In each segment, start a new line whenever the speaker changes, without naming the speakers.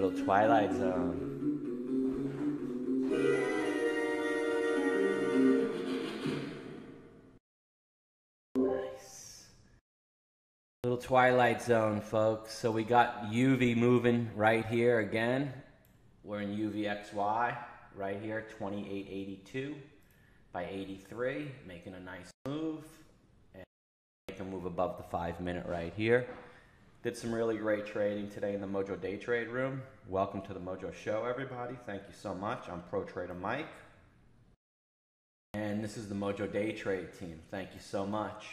Little Twilight Zone. Nice. Little Twilight Zone, folks. So we got UV moving right here again. We're in UVXY right here, 2882 by 83, making a nice move. And make a move above the 5-minute right here. Did some really great trading today in the MOJO Day Trade room. Welcome to the MOJO Show, everybody. Thank you so much. I'm Pro Trader Mike. And this is the MOJO Day Trade team. Thank you so much.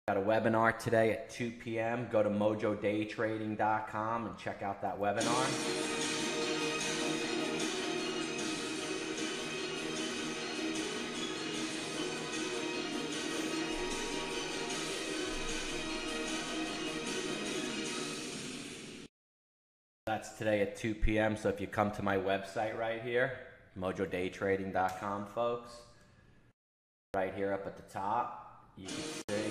Got a webinar today at 2 p.m. Go to mojodaytrading.com and check out that webinar. That's today at 2 p.m. So if you come to my website right here, mojodaytrading.com, folks, right here up at the top, you can see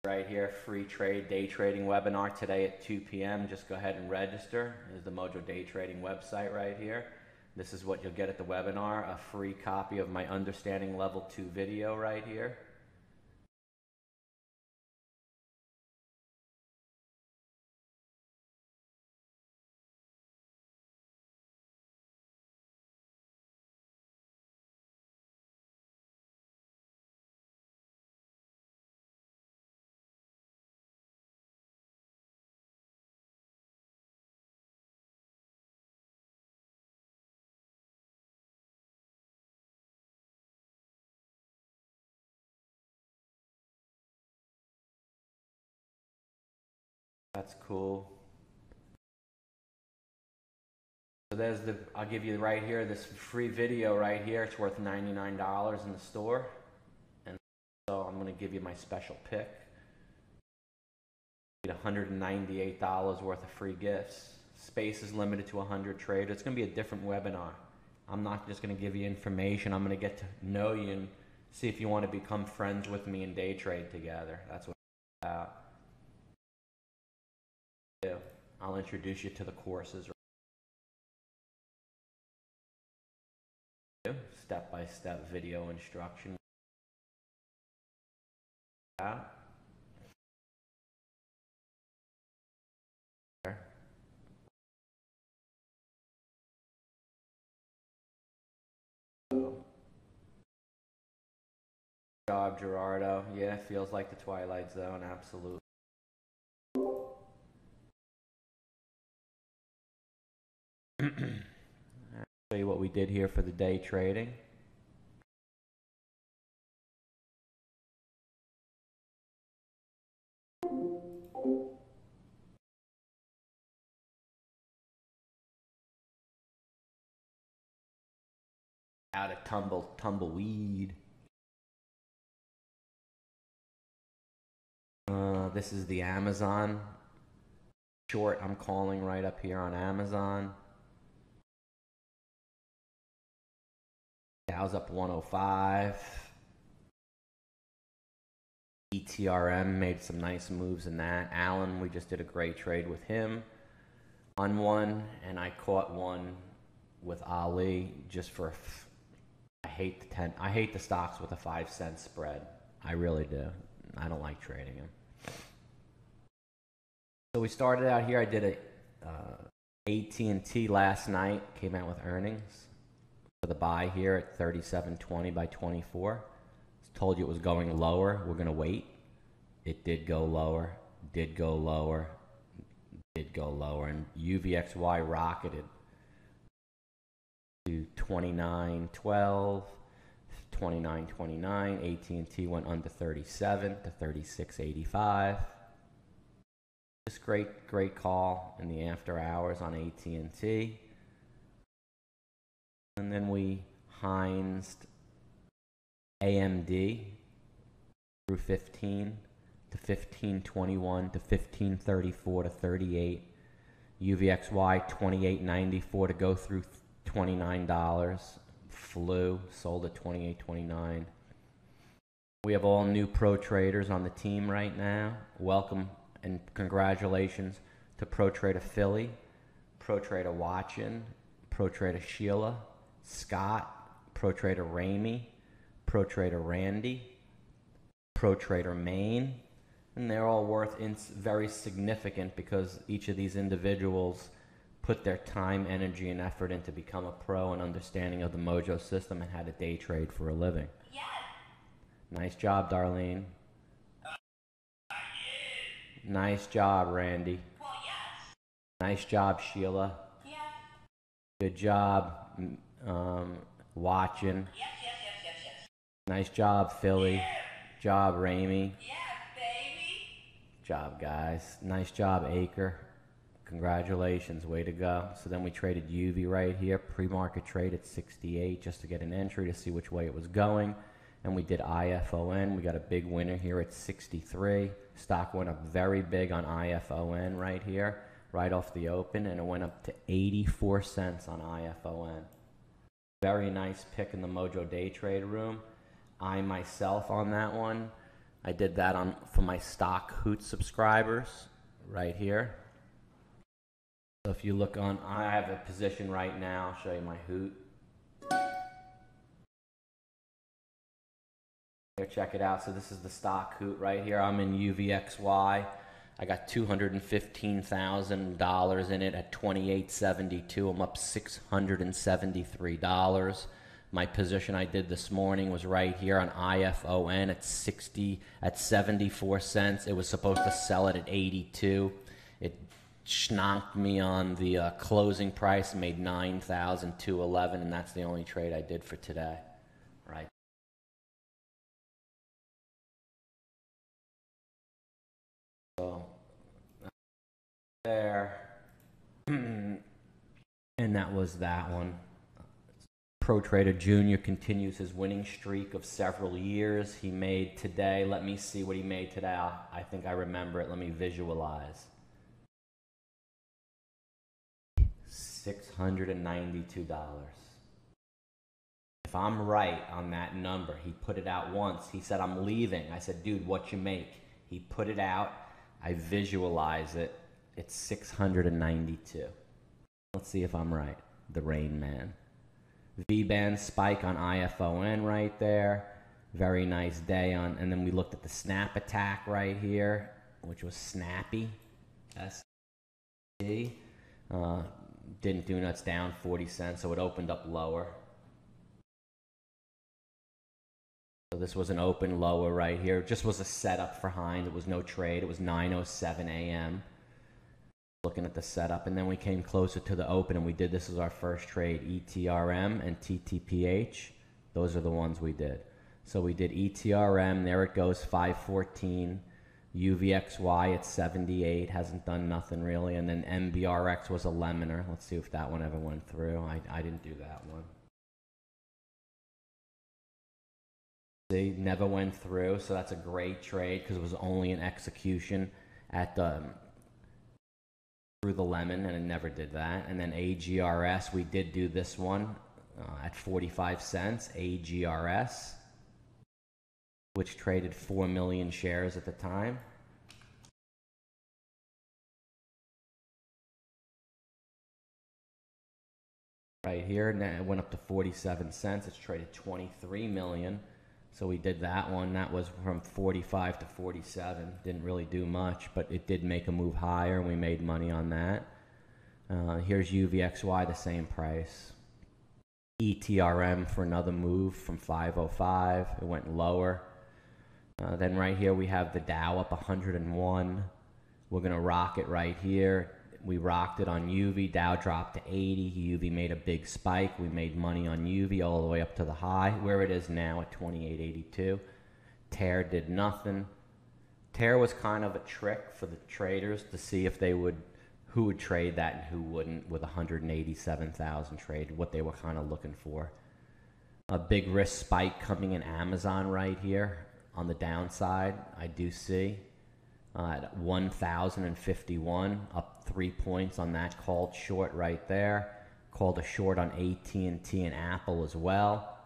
right here, free trade day trading webinar today at 2 p.m. Just go ahead and register. There's the MOJO Day Trading website right here. This is what you'll get at the webinar, a free copy of my Understanding Level 2 video right here. That's cool. So there's the, I'll give you right here, this free video right here. It's worth $99 in the store. And so I'm going to give you my special pick. You get $198 worth of free gifts. Space is limited to 100 traders. It's going to be a different webinar. I'm not just going to give you information. I'm going to get to know you and see if you want to become friends with me and day trade together. That's what it's about. I'll introduce you to the courses. Step-by-step video instruction. Job, Gerardo. Yeah, feels like the Twilight Zone, absolutely. I'll show you what we did here for the day trading. Out of tumbleweed. This is the Amazon short I'm calling right up here on Amazon. Dow's up 105. ETRM made some nice moves in that. Allen, we just did a great trade with him on one, and I caught one with Ali just for. I hate the stocks with a 5-cent spread. I really do. I don't like trading them. So we started out here. I did a AT&T last night. Came out with earnings. For the buy here at 37.20 by 24. Told you it was going lower. We're going to wait. It did go lower. Did go lower. Did go lower. And UVXY rocketed to 29.12, 29.29. AT&T went under 37 to 36.85. Just great call in the after hours on AT&T. And then we Heinzed AMD through 15 to 15.21 to 15.34 to 38. UVXY 28.94 to go through $29. Flew, sold at 28.29. We have all new pro traders on the team right now. Welcome and congratulations to Pro Trader Philly, Pro Trader Watchin, Pro Trader Sheila, Scott, Pro Trader Ramey, Pro Trader Randy, Pro Trader Maine, and they're all worth very significant because each of these individuals put their time, energy, and effort into become a pro and understanding of the Mojo system and how to day trade for a living.
Yes.
Nice job, Darlene. Nice job, Randy.
Well, yes.
Nice job, Sheila.
Yeah.
Good job, Watchin.
Yes.
Nice job, Philly.
Yeah.
Job, Ramey.
Yeah, baby.
Job, guys. Nice job, Acre. Congratulations, way to go. So then we traded UV right here, pre-market trade at 68 just to get an entry to see which way it was going. And we did IFON. We got a big winner here at 63. Stock went up very big on IFON right here, right off the open, and it went up to 84 cents on IFON. Very nice pick in the Mojo Day Trade room. I myself on that one, I did that for my stock Hoot subscribers right here. So if you look on, I have a position right now. I'll show you my Hoot. Here, check it out. So this is the stock Hoot right here. I'm in UVXY. I got $215,000 in it at $28.72. I'm up $673. My position I did this morning was right here on IFON at 74 cents. It was supposed to sell it at 82. It schnonked me on the closing price, made $9,211, and that's the only trade I did for today. Right. So there, and that was that one. Pro Trader Jr. continues his winning streak of several years. He made today, let me see what he made today. I think I remember it. Let me visualize. $692. If I'm right on that number, he put it out once. He said, I'm leaving. I said, dude, what you make? He put it out. I visualize it. It's 692. Let's see if I'm right. The Rain Man. V-band spike on IFON right there. Very nice day on. And then we looked at the snap attack right here, which was snappy. S-C. Didn't do nuts, down 40 cents, so it opened up lower. So this was an open lower right here. It just was a setup for Hines. It was no trade. It was 9:07 a.m. Looking at the setup, and then we came closer to the open, and we did this as our first trade. ETRM and TTPH. Those are the ones we did. So we did ETRM. There it goes, 514. UVXY at 78, hasn't done nothing really, and then MBRX was a leminer. Let's see if that one ever went through. I didn't do that one. See, never went through, so that's a great trade because it was only an execution at the through the lemon, and it never did that. And then AGRS, we did do this one at 45 cents, AGRS, which traded 4 million shares at the time. Right here, now it went up to 47 cents. It's traded 23 million. So we did that one. That was from 45 to 47. Didn't really do much, but it did make a move higher, and we made money on that. Here's UVXY, the same price. ETRM for another move from 505. It went lower. Then right here we have the Dow up 101. We're going to rock it right here. We rocked it on UV. Dow dropped to 80. UV made a big spike. We made money on UV all the way up to the high, where it is now at 28.82. Tear did nothing. Tear was kind of a trick for the traders to see if they would, who would trade that and who wouldn't with 187,000 trade, what they were kind of looking for. A big risk spike coming in Amazon right here on the downside, I do see. At 1,051, up 3 points on that called short right there. Called a short on AT&T and Apple as well.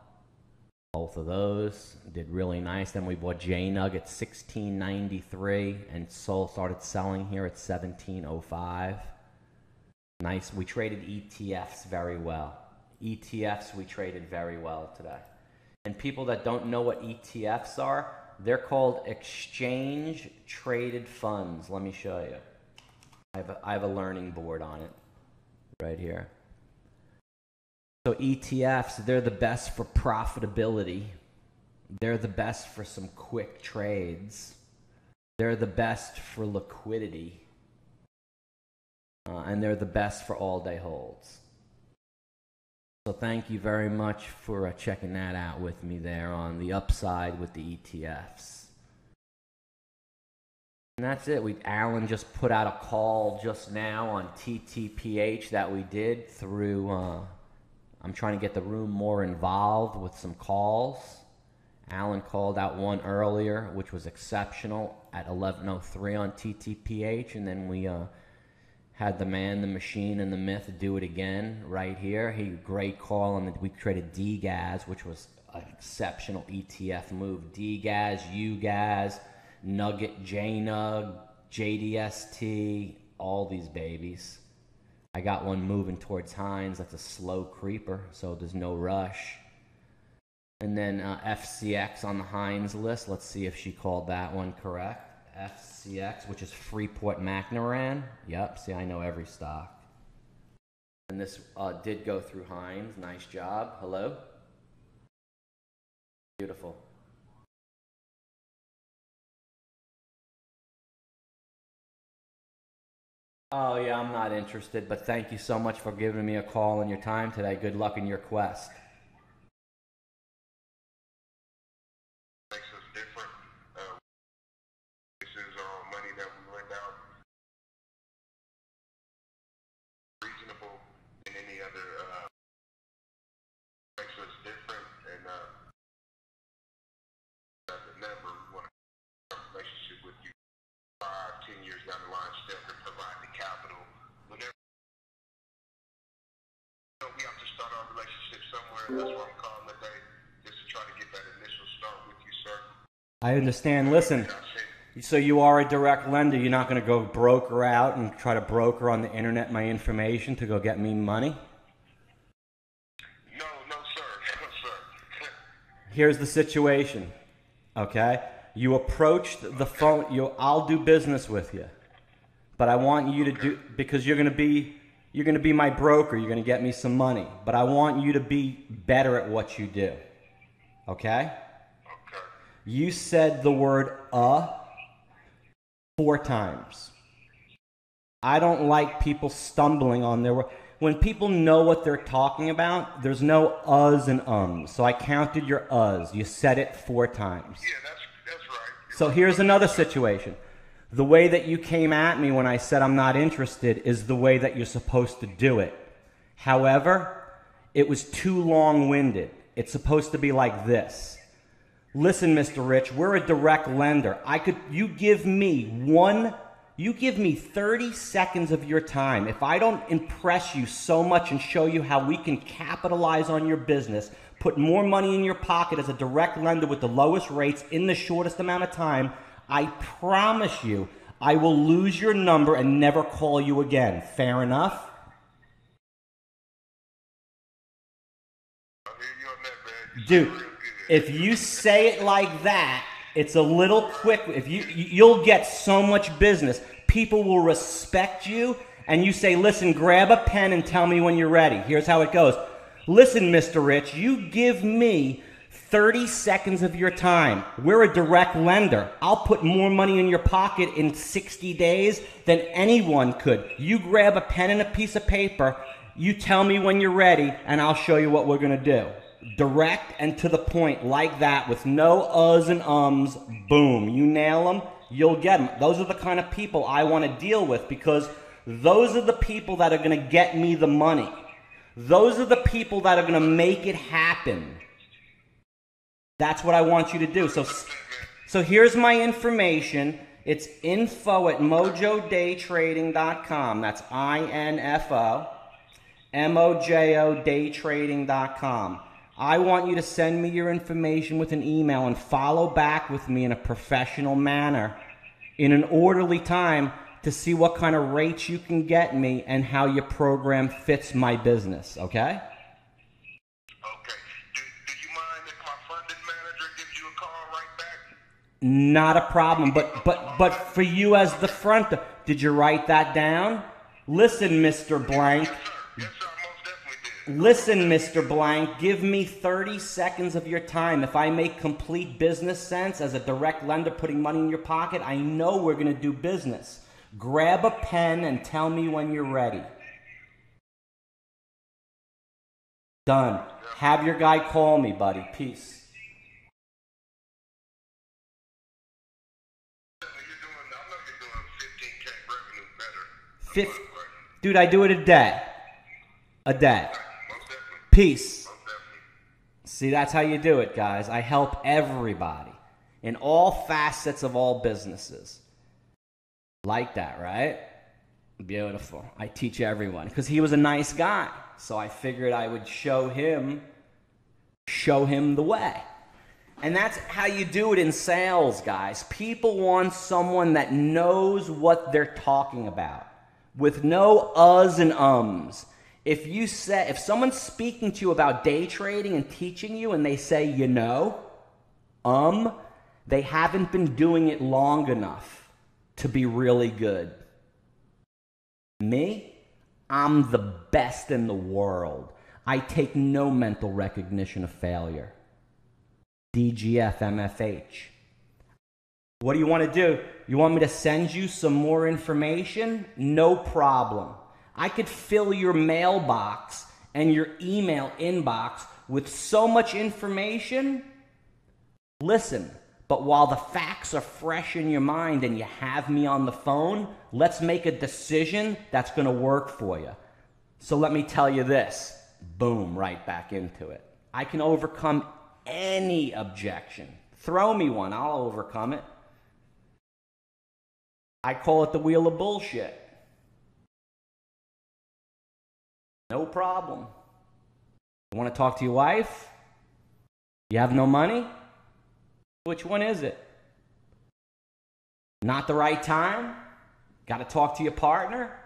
Both of those did really nice. Then we bought JNUG at 16.93 and started selling here at 17.05. Nice. We traded ETFs very well. ETFs we traded very well today. And people that don't know what ETFs are, they're called exchange traded funds. Let me show you. I have a learning board on it right here. So ETFs, they're the best for profitability. They're the best for some quick trades. They're the best for liquidity. And they're the best for all-day holds. So thank you very much for checking that out with me there on the upside with the ETFs. And that's it. Alan just put out a call just now on TTPH that we did through, I'm trying to get the room more involved with some calls. Alan called out one earlier, which was exceptional at 11:03 on TTPH, and then we had the man, the machine, and the myth do it again right here. Great call, and we traded DGAS, which was an exceptional ETF move. DGAS, UGAS, Nugget, JNUG, JDST, all these babies. I got one moving towards Hines. That's a slow creeper, so there's no rush. And then FCX on the Hines list. Let's see if she called that one correct. FCX, which is Freeport McNaran. Yep, see, I know every stock. And this did go through Hines. Nice job. Hello? Beautiful. Oh, yeah, I'm not interested, but thank you so much for giving me a call and your time today. Good luck in your quest.
That's why I'm calling today, just to try to get that initial start with you, sir.
I understand. Listen, so you are a direct lender. You're not going to go broker out and try to broker on the internet my information to go get me money?
No, sir. No, sir.
Here's the situation, okay? You approached the phone. I'll do business with you, but I want you to do, because you're going to be my broker. You're going to get me some money. But I want you to be better at what you do. Okay?
Okay.
You said the word 4 times. I don't like people stumbling on their word. When people know what they're talking about, there's no uhs and ums. So I counted your uhs. You said it 4 times.
Yeah, that's right.
So here's another situation. The way that you came at me when I said I'm not interested is the way that you're supposed to do it. However, it was too long-winded. It's supposed to be like this. Listen, Mr. Rich, we're a direct lender. You give me 30 seconds of your time. If I don't impress you so much and show you how we can capitalize on your business, put more money in your pocket as a direct lender with the lowest rates in the shortest amount of time, I promise you, I will lose your number and never call you again. Fair enough?
I hear you on that, man.
Dude, if you say it like that, it's a little quick. You'll get so much business. People will respect you, and you say, listen, grab a pen and tell me when you're ready. Here's how it goes. Listen, Mr. Rich, you give me 30 seconds of your time. We're a direct lender. I'll put more money in your pocket in 60 days than anyone could. You grab a pen and a piece of paper, you tell me when you're ready, and I'll show you what we're going to do. Direct and to the point like that with no uhs and ums. Boom. You nail them, you'll get them. Those are the kind of people I want to deal with because those are the people that are going to get me the money. Those are the people that are going to make it happen. That's what I want you to do. So here's my information. It's info@mojodaytrading.com. That's INFO, MOJO Daytrading.com. I want you to send me your information with an email and follow back with me in a professional manner in an orderly time to see what kind of rates you can get me and how your program fits my business, okay?
Okay. Do you mind if my funding manager gives you a call right back?
Not a problem, but for you as the front, did you write that down? Listen, Mr. Blank.
Yes, sir. Yes, sir. I most definitely did.
Listen, Mr. Blank, give me 30 seconds of your time. If I make complete business sense as a direct lender putting money in your pocket, I know we're going to do business. Grab a pen and tell me when you're ready. Done. Have your guy call me, buddy. Peace.
I know you're doing 15K revenue better.
Dude, I do it a day. A day.
Most definitely.
Peace.
Most definitely.
See, that's how you do it, guys. I help everybody in all facets of all businesses. Like that, right? Beautiful. I teach everyone because he was a nice guy. So I figured I would show him the way. And that's how you do it in sales, guys. People want someone that knows what they're talking about with no uhs and ums. If someone's speaking to you about day trading and teaching you and they say, they haven't been doing it long enough to be really good. Me, I'm the best in the world. I take no mental recognition of failure. DGF, MFH. What do you want to do? You want me to send you some more information? No problem. I could fill your mailbox and your email inbox with so much information. Listen, but while the facts are fresh in your mind and you have me on the phone, let's make a decision that's going to work for you. So let me tell you this. Boom, right back into it. I can overcome any objection. Throw me one, I'll overcome it. I call it the wheel of bullshit. No problem. You want to talk to your wife? You have no money? Which one is it? Not the right time? Got to talk to your partner?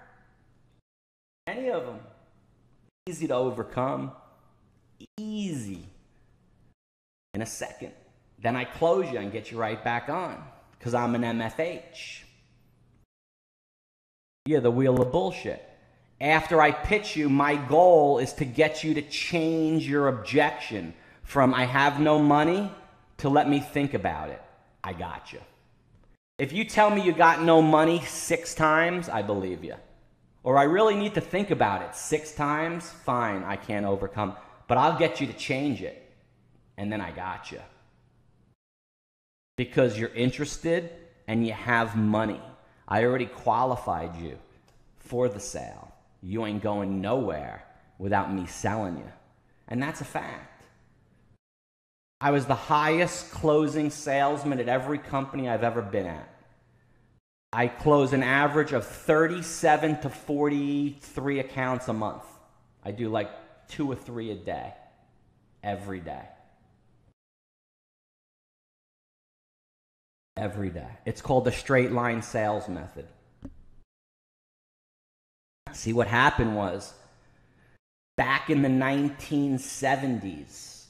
Any of them. Easy to overcome. Easy. In a second. Then I close you and get you right back on. Because I'm an MFH. Yeah, the wheel of bullshit. After I pitch you, my goal is to get you to change your objection from I have no money to let me think about it. I got you. If you tell me you got no money 6 times, I believe you. Or I really need to think about it 6 times, fine, I can't overcome. But I'll get you to change it. And then I got you. Because you're interested and you have money. I already qualified you for the sale. You ain't going nowhere without me selling you. And that's a fact. I was the highest closing salesman at every company I've ever been at. I close an average of 37 to 43 accounts a month. I do like 2 or 3 a day, every day. Every day. It's called the straight line sales method. See, what happened was, back in the 1970s,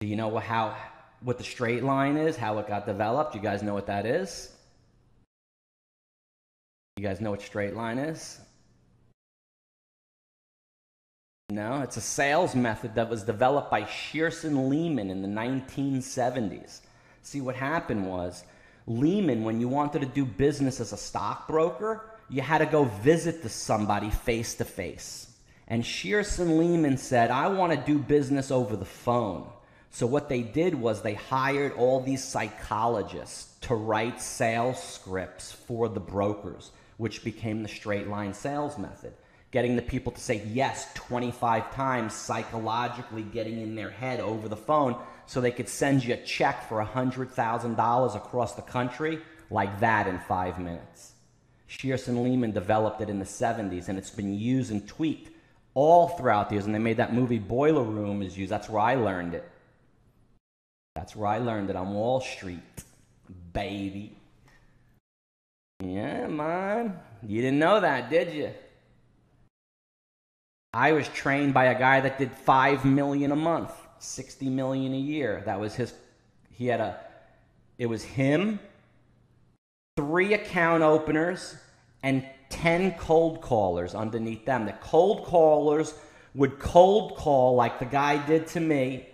do you know what the straight line is, how it got developed? You guys know what that is? You guys know what straight line is? No, it's a sales method that was developed by Shearson Lehman in the 1970s. See, what happened was, Lehman, when you wanted to do business as a stockbroker, you had to go visit somebody face to face. And Shearson Lehman said, I want to do business over the phone. So what they did was they hired all these psychologists to write sales scripts for the brokers, which became the straight line sales method. Getting the people to say yes 25 times, psychologically getting in their head over the phone so they could send you a check for $100,000 across the country like that in 5 minutes. Shearson Lehman developed it in the 70s, and it's been used and tweaked all throughout the years. And they made that movie Boiler Room is used. That's where I learned it. That's where I learned it on Wall Street, baby. Yeah, man. You didn't know that, did you? I was trained by a guy that did $5 million a month, $60 million a year. That was his. It was him, 3 account openers, and 10 cold callers underneath them. The cold callers would cold call like the guy did to me,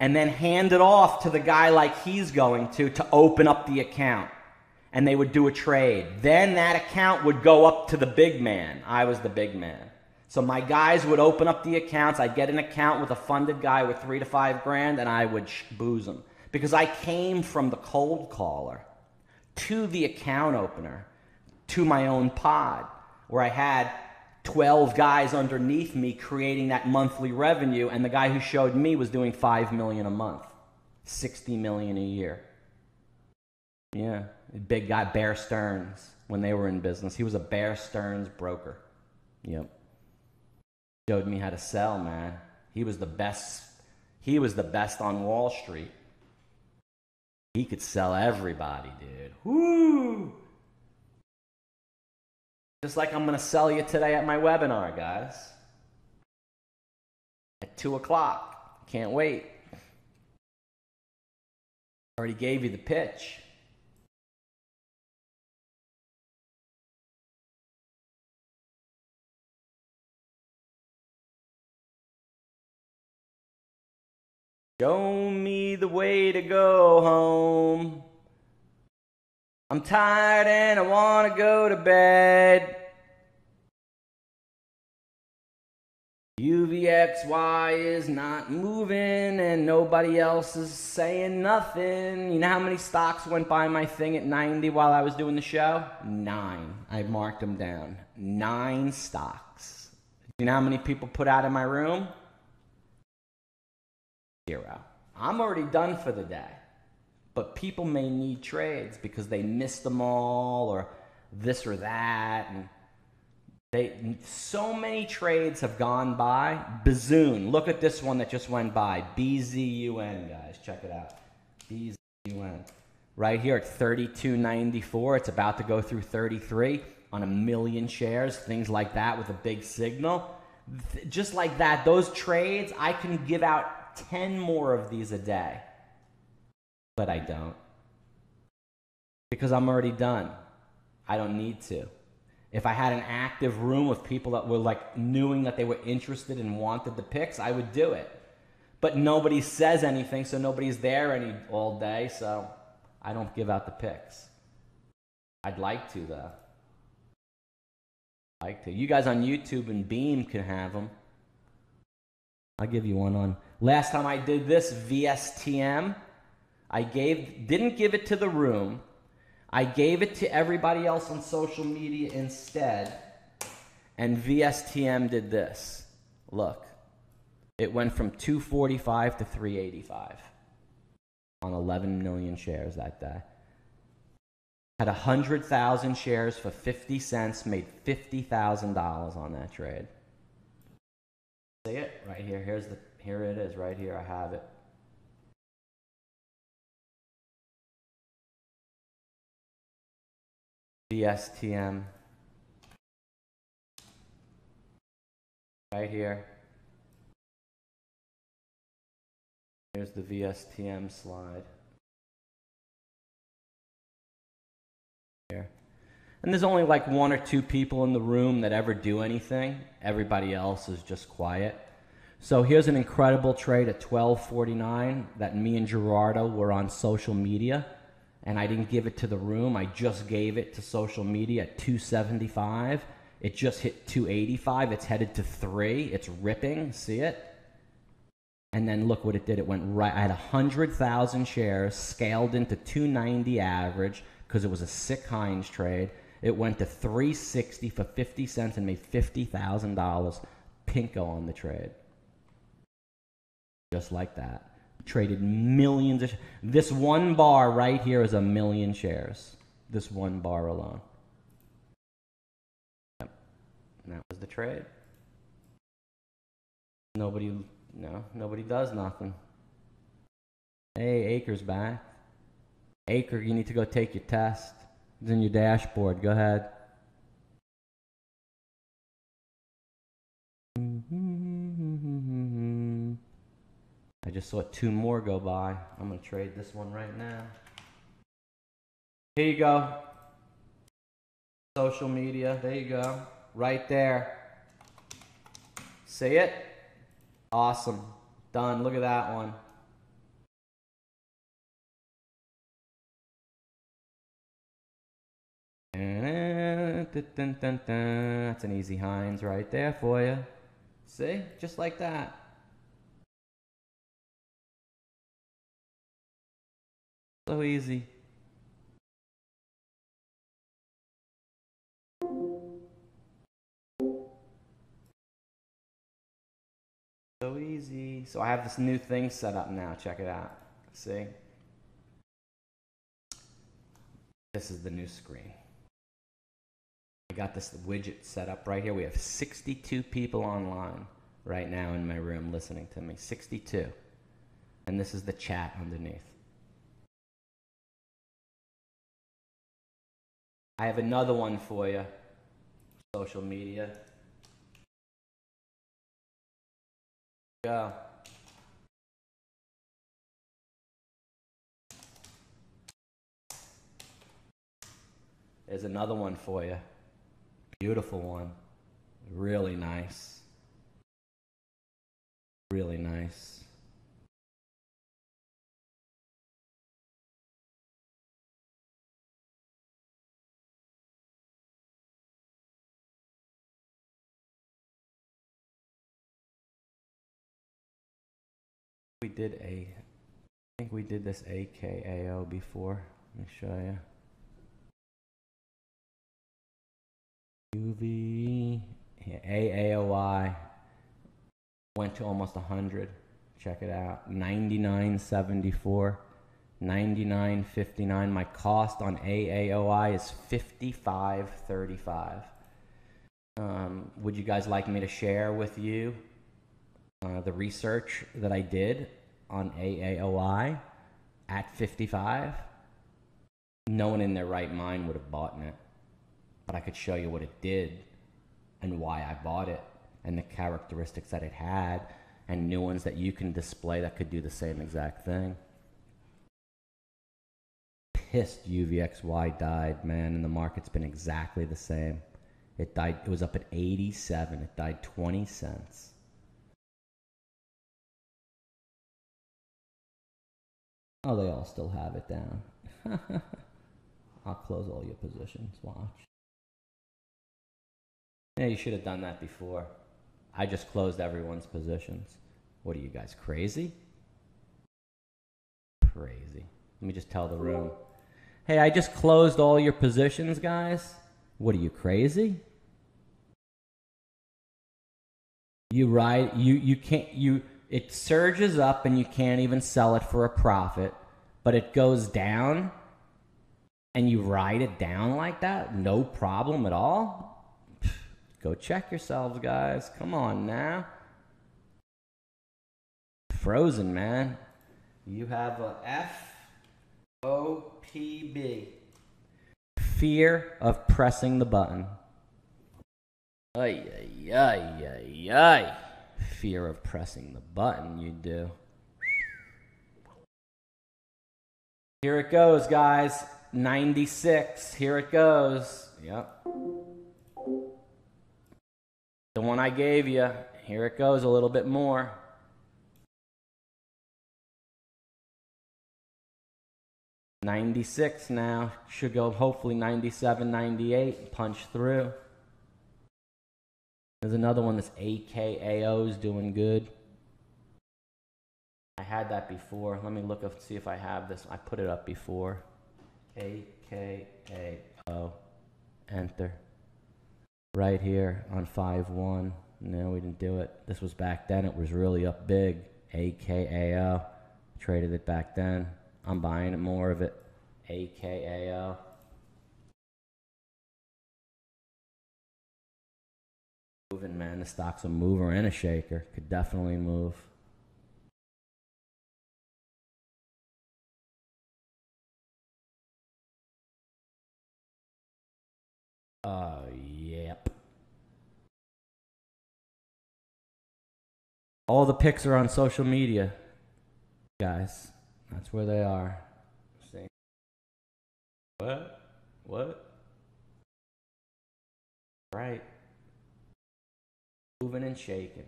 and then hand it off to the guy like he's going to open up the account. And they would do a trade. Then that account would go up to the big man. I was the big man. So my guys would open up the accounts. I'd get an account with a funded guy with $3 to $5 grand, and I would booze them. Because I came from the cold caller to the account opener to my own pod, where I had 12 guys underneath me creating that monthly revenue, and the guy who showed me was doing $5 million a month, $60 million a year. Yeah, big guy, Bear Stearns, when they were in business. He was a Bear Stearns broker. Yep. Showed me how to sell, man. He was the best. He was the best on Wall Street. He could sell everybody, dude. Woo! Just like I'm going to sell you today at my webinar, guys. At 2 o'clock. Can't wait. Already gave you the pitch. Show me the way to go home. I'm tired and I want to go to bed. UVXY is not moving and nobody else is saying nothing. You know how many stocks went by my thing at 90 while I was doing the show? 9. I marked them down. 9 stocks. You know how many people put out in my room? 0. I'm already done for the day. But people may need trades because they missed them all or this or that. And so many trades have gone by. Bazoon. Look at this one that just went by. BZUN, guys. Check it out. BZUN. Right here at 32.94. It's about to go through 33 on 1 million shares. Things like that with a big signal. Just like that, those trades, I can give out 10 more of these a day. But I don't. Because I'm already done. I don't need to. If I had an active room of people that were like knowing that they were interested and wanted the picks, I would do it. But nobody says anything, so nobody's there all day, so I don't give out the picks. I'd like to, though. You guys on YouTube and Beam can have them. I'll give you one on. Last time I did this, VSTM, didn't give it to the room. I gave it to everybody else on social media instead. And VSTM did this. Look. It went from 245 to 385 on 11 million shares that day. Had 100,000 shares for 50 cents, made $50,000 on that trade. See it? Right here. Here it is, right here. I have it. VSTM. Right here. Here's the VSTM slide. Here. And there's only like 1 or 2 people in the room that ever do anything. Everybody else is just quiet. So here's an incredible trade at 12.49 that me and Gerardo were on social media. And I didn't give it to the room. I just gave it to social media at 275. It just hit 285. It's headed to 3. It's ripping. See it? And then look what it did. It went right. I had 100,000 shares scaled into 290 average because it was a sick Heinz trade. It went to 360 for 50 cents and made $50,000 pinko on the trade. Just like that. Traded millions of this one bar right here is 1 million shares. This one bar alone. Yep. And that was the trade. Nobody does nothing. Hey, Acre's back. Acre, you need to go take your test. It's in your dashboard. Go ahead. I just saw 2 more go by. I'm going to trade this one right now. Here you go. Social media. There you go. Right there. See it? Awesome. Done. Look at that one. That's an easy Heinz right there for you. See? Just like that. So easy. So easy. So I have this new thing set up now. Check it out. See? This is the new screen. I got this widget set up right here. We have 62 people online right now in my room listening to me. 62. And this is the chat underneath. I have another one for you. Social media. Go. There's another one for you. Beautiful one. Really nice. Really nice. I think we did this AKAO before. Let me show you. UV, yeah, AAOI went to almost 100. Check it out. 99.74, 99.59. My cost on AAOI is 55.35. Would you guys like me to share with you the research that I did on AAOI at 55? No one in their right mind would have bought it, but I could show you what it did and why I bought it and the characteristics that it had and new ones that you can display that could do the same exact thing. Pissed UVXY died, man, and the market's been exactly the same. It died, it was up at 87, it died 20 cents. Oh, they all still have it down. I'll close all your positions, watch. Yeah, you should have done that before. I just closed everyone's positions. What are you guys, crazy? Crazy. Let me just tell the room. Hey, I just closed all your positions, guys. What are you, crazy? It surges up and you can't even sell it for a profit, but it goes down and you ride it down like that, no problem at all. Go check yourselves, guys. Come on now. Frozen, man. You have a FOPB. Fear of pressing the button. Ay, ay, ay, ay, ay. Fear of pressing the button, you do. Here it goes, guys. 96. Here it goes. Yep. The one I gave you. Here it goes a little bit more. $96 now. Should go hopefully 97, 98. Punch through. There's another one that's AKAO's doing good. I had that before. Let me look up, see if I have this. I put it up before. AKAO. Enter. Right here on 5-1. No, we didn't do it. This was back then. It was really up big. AKAO. Traded it back then. I'm buying more of it. AKAO. Moving, man. man. The stock's a mover and a shaker. Could definitely move. Yep. All the pics are on social media, guys. That's where they are. See? What? What? Right. Moving and shaking.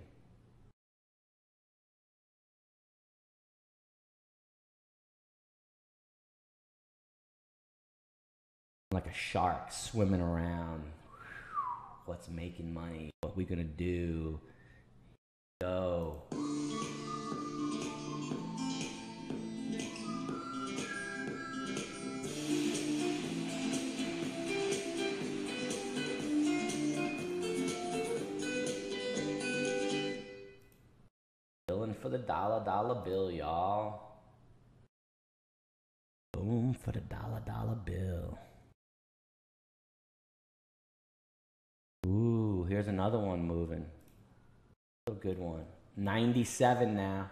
Like a shark swimming around. What's making money? What we gonna do? Go. Billing for the dollar bill, y'all. Boom for the dollar bill. Ooh, here's another one moving. A good one. 97 now.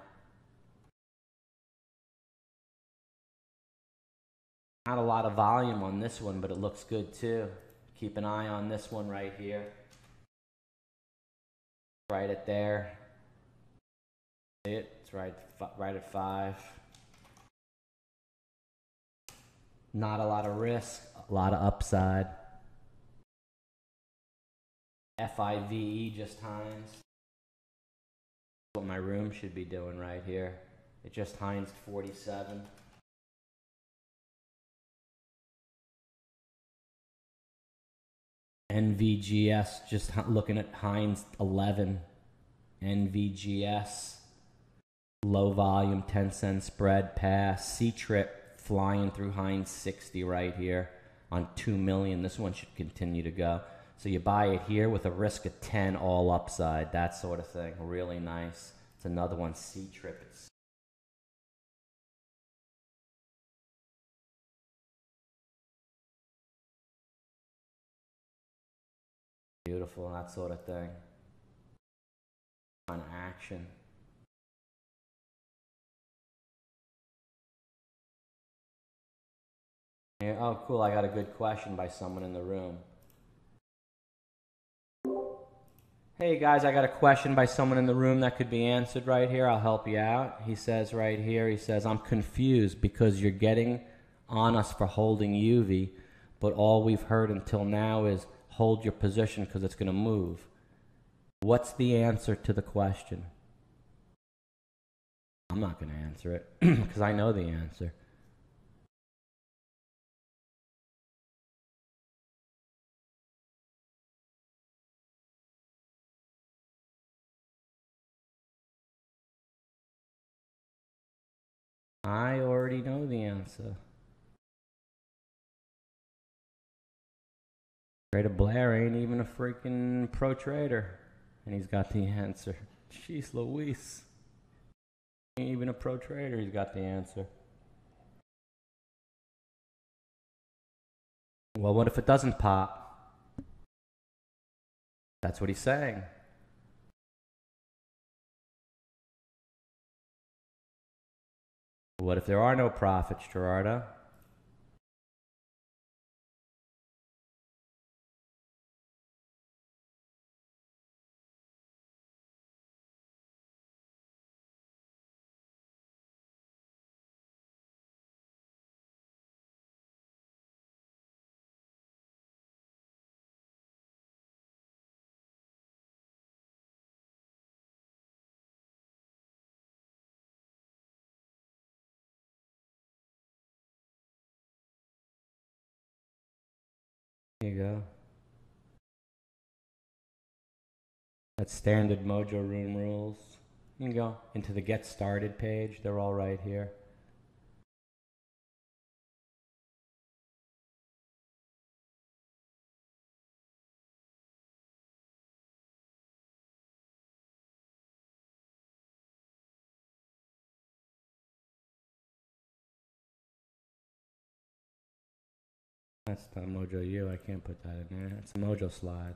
Not a lot of volume on this one, but it looks good too. Keep an eye on this one right here. Right at there. See it? It's right at 5. Not a lot of risk, a lot of upside. FIVE just Heinz. What my room should be doing right here. It just Heinz 47. NVGS, just looking at Heinz 11. NVGS, low volume, 10-cent spread pass. C-Trip flying through Heinz 60 right here on 2 million. This one should continue to go. So you buy it here with a risk of 10 all upside, that sort of thing. Really nice. It's another one, C-Trip. It's beautiful, that sort of thing. On action. Here, oh, cool. I got a good question by someone in the room. Hey guys, I got a question by someone in the room that could be answered right here. I'll help you out. He says right here, he says, I'm confused because you're getting on us for holding UV, but all we've heard until now is hold your position because it's going to move. What's the answer to the question? I'm not going to answer it because I know the answer. I already know the answer. Trader Blair ain't even a freaking pro trader, and he's got the answer. Jeez Louise. Ain't even a pro trader, he's got the answer. Well, what if it doesn't pop? That's what he's saying. What if there are no profits, Gerardo? Here you go. That's standard Mojo room rules. You can go into the Get Started page. They're all right here. That's not Mojo U. I can't put that in there. It's a Mojo slide.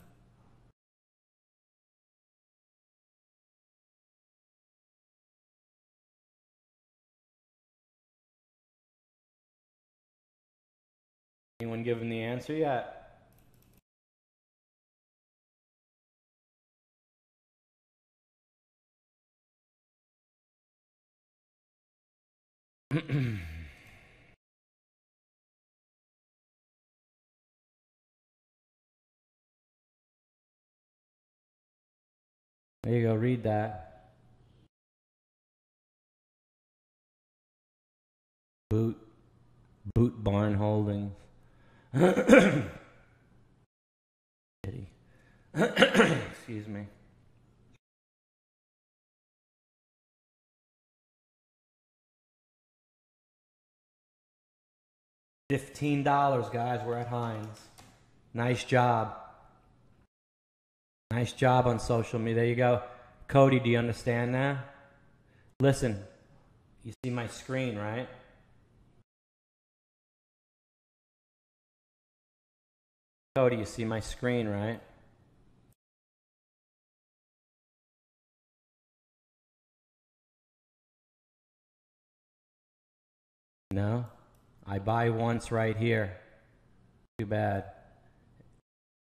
Anyone given the answer yet? There you go, read that. Boot Barn Holdings. Excuse me. $15, guys, we're at Heinz. Nice job. Nice job on social media. There you go. Cody, do you understand now? Listen, you see my screen, right? Cody, you see my screen, right? No? I buy once right here. Too bad.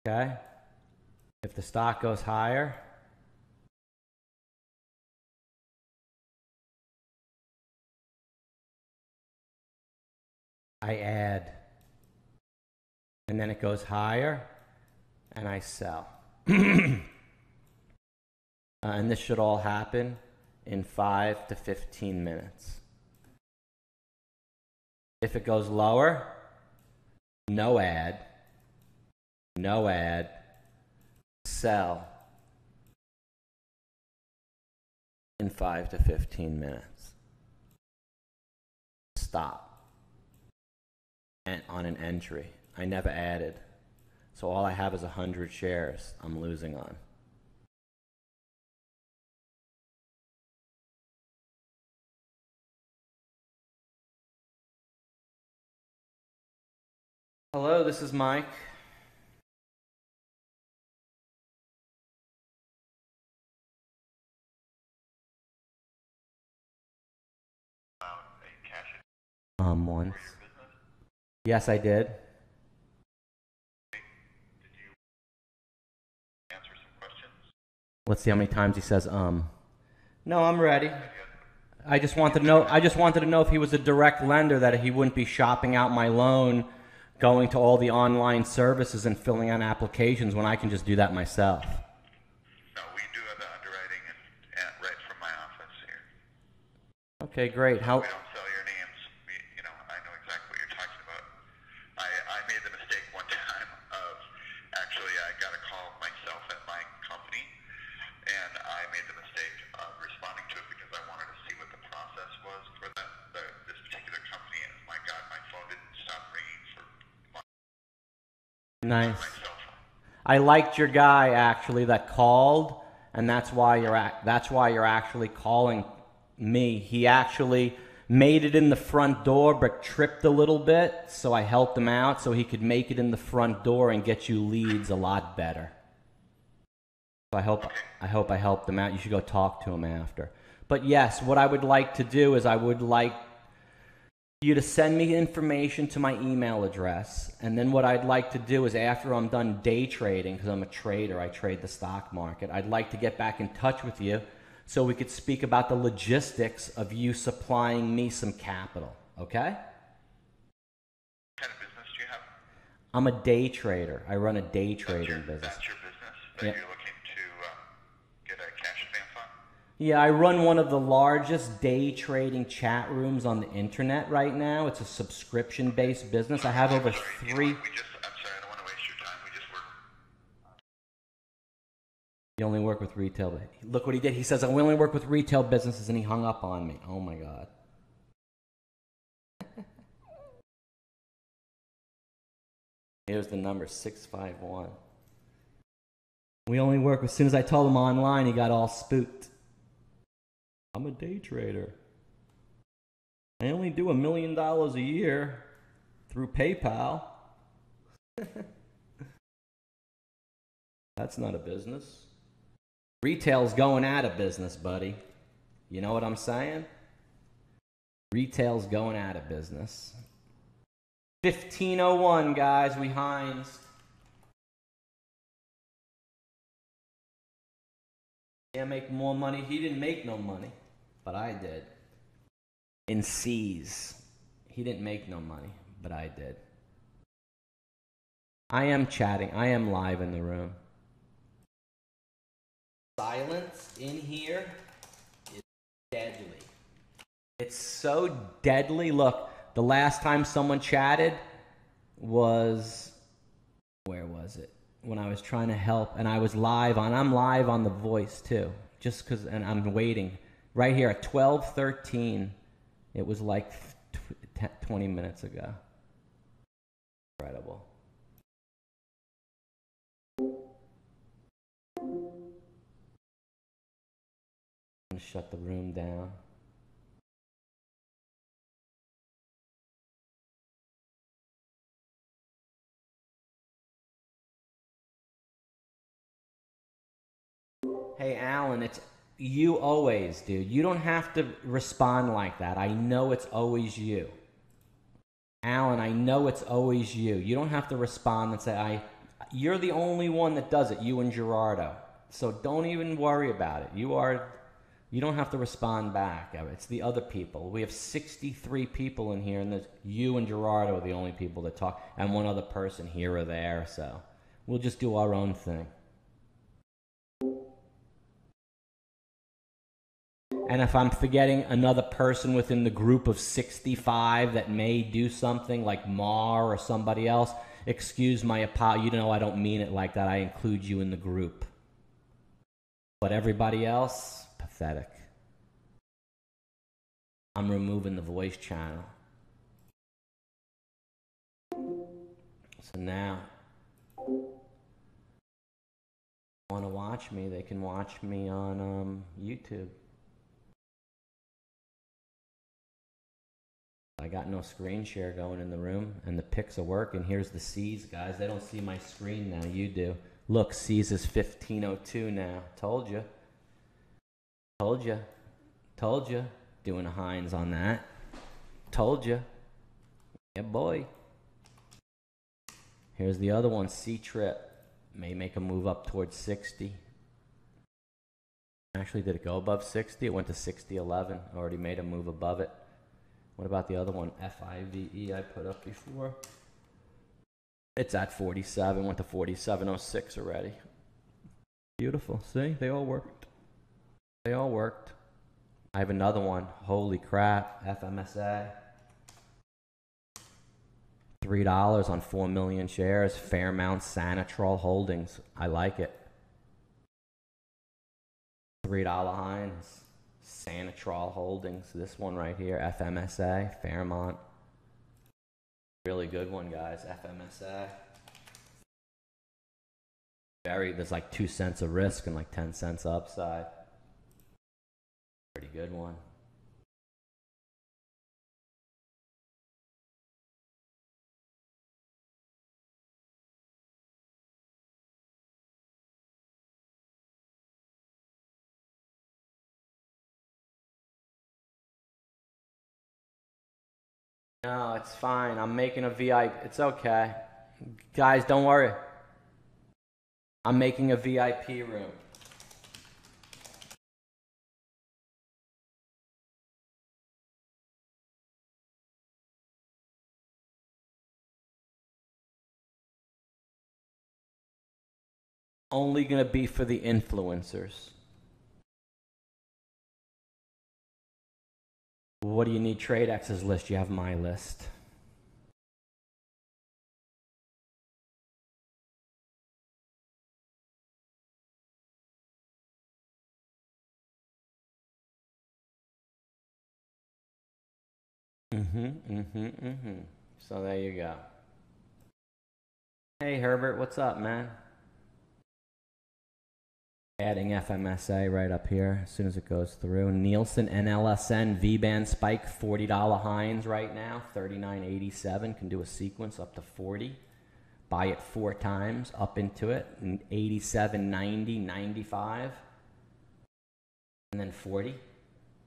Okay? If the stock goes higher, I add. And then it goes higher, and I sell. And this should all happen in 5 to 15 minutes. If it goes lower, no add, sell in 5 to 15 minutes. Stop. And on an entry. I never added. So all I have is 100 shares I'm losing on. Hello, this is Mike. Once. Yes, I did.
Answer some questions.
Let's see how many times he says No, I'm ready. I just wanted to know if he was a direct lender, that he wouldn't be shopping out my loan, going to all the online services and filling out applications when I can just do that myself.
No, we do have the underwriting and right from my office here.
Okay, great. How?
We don't sell your names. I know exactly what you're talking about. I made the mistake one time of actually I got a call myself at my company, and I made the mistake of responding to it because I wanted to see what the process was for this particular company. And my God, my phone didn't stop ringing for months.
Nice.
My cell phone.
I liked your guy actually that called, and that's why you're actually calling me. He actually made it in the front door but tripped a little bit, so I helped him out so he could make it in the front door and get you leads a lot better. So I hope I helped him out. You should go talk to him after. But yes, what I would like to do is I would like you to send me information to my email address, and then what I'd like to do is after I'm done day trading, because I'm a trader, I trade the stock market, I'd like to get back in touch with you so we could speak about the logistics of you supplying me some capital, okay?
What kind of business do you have?
I'm a day trader. I run a day trading business.
That's your business that
Yeah.
you're looking to get a cash advance on?
Yeah, I run one of the largest day trading chat rooms on the internet right now. It's a subscription-based business. I have over three...
I'm sorry, I don't want to waste your time. We just work.
You only work with retail. Look what he did. He says, I only work with retail businesses, and he hung up on me. Oh, my God. Here's the number, 651. We only work, as soon as I told him online, he got all spooked. I'm a day trader. I only do $1 million a year through PayPal. That's not a business. Retail's going out of business, buddy. You know what I'm saying? Retail's going out of business. 1501, guys. We Heinz. Can't make more money. He didn't make no money, but I did. In C's. He didn't make no money, but I did. I am chatting. I am live in the room. Silence in here is deadly. It's so deadly. Look, the last time someone chatted was, where was it? When I was trying to help, and I was live on, I'm live on The Voice too, just because, and I'm waiting. Right here at 12:13, it was like 20 minutes ago. Incredible. I'm gonna shut the room down. Hey, Alan, it's you always, dude. You don't have to respond like that. I know it's always you. Alan, I know it's always you. You don't have to respond and say, you're the only one that does it, you and Gerardo. So don't even worry about it. You don't have to respond back. It's the other people. We have 63 people in here, and there's you and Gerardo are the only people that talk, and one other person here or there. So we'll just do our own thing. And if I'm forgetting another person within the group of 65 that may do something like Mar or somebody else, excuse my apology. You know I don't mean it like that. I include you in the group. But everybody else, pathetic. I'm removing the voice channel. So now, want to watch me, they can watch me on YouTube. I got no screen share going in the room, and the pics are working. Here's the C's, guys. They don't see my screen now. You do. Look, C's is 1502 now. Told you. Told you. Told you. Doing a Heinz on that. Told you. Yeah, boy. Here's the other one, C-Trip. May make a move up towards 60. Actually, did it go above 60? It went to 60.11. Already made a move above it. What about the other one, FIVE, I put up before? It's at 47, went to 47.06 already. Beautiful, see? They all worked. They all worked. I have another one, holy crap, FMSA. $3 on 4 million shares, Fairmount Sanatrol Holdings. I like it. $3 Heinz. Sanatrol Holdings, this one right here, FMSA, Fairmont. Really good one, guys, FMSA. There's like 2 cents of risk and like 10 cents upside. Pretty good one. No, it's fine. I'm making a VIP. It's okay. Guys, don't worry. I'm making a VIP room. Only going to be for the influencers. What do you need? TradeX's list. You have my list. So there you go. Hey Herbert, what's up, man? Adding FMSA right up here as soon as it goes through. Nielsen NLSN V-band spike, $40 Heinz right now, 39.87. Can do a sequence up to 40. Buy it 4 times up into it, 87, 90, 95, and then 40.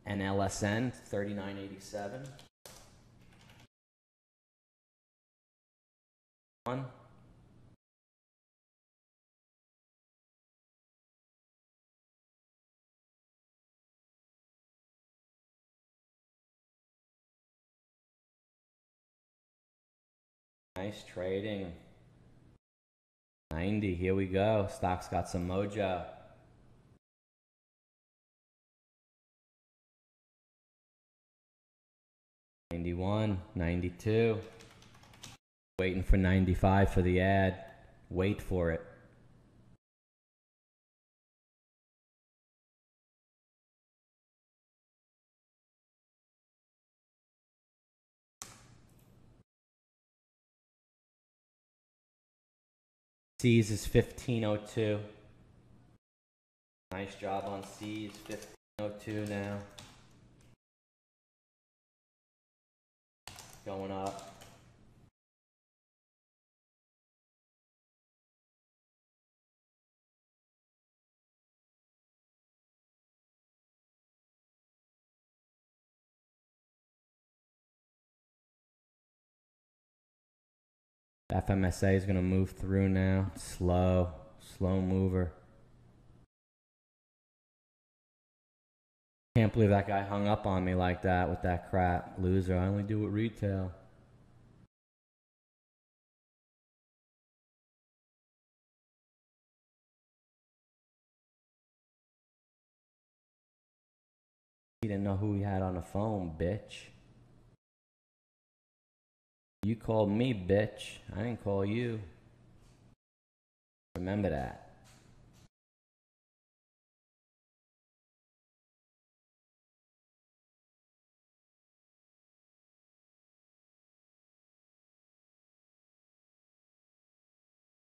NLSN 39.87. One. Nice trading. 90, here we go. Stock's got some mojo. $91, $92. Waiting for 95 for the ad. Wait for it. C's is 1502. Nice job on C's. 1502 now. Going up. FMSA is going to move through now. Slow mover. Can't believe that guy hung up on me like that with that crap. Loser, I only do it retail. He didn't know who he had on the phone, bitch. You called me, bitch. I didn't call you. Remember that.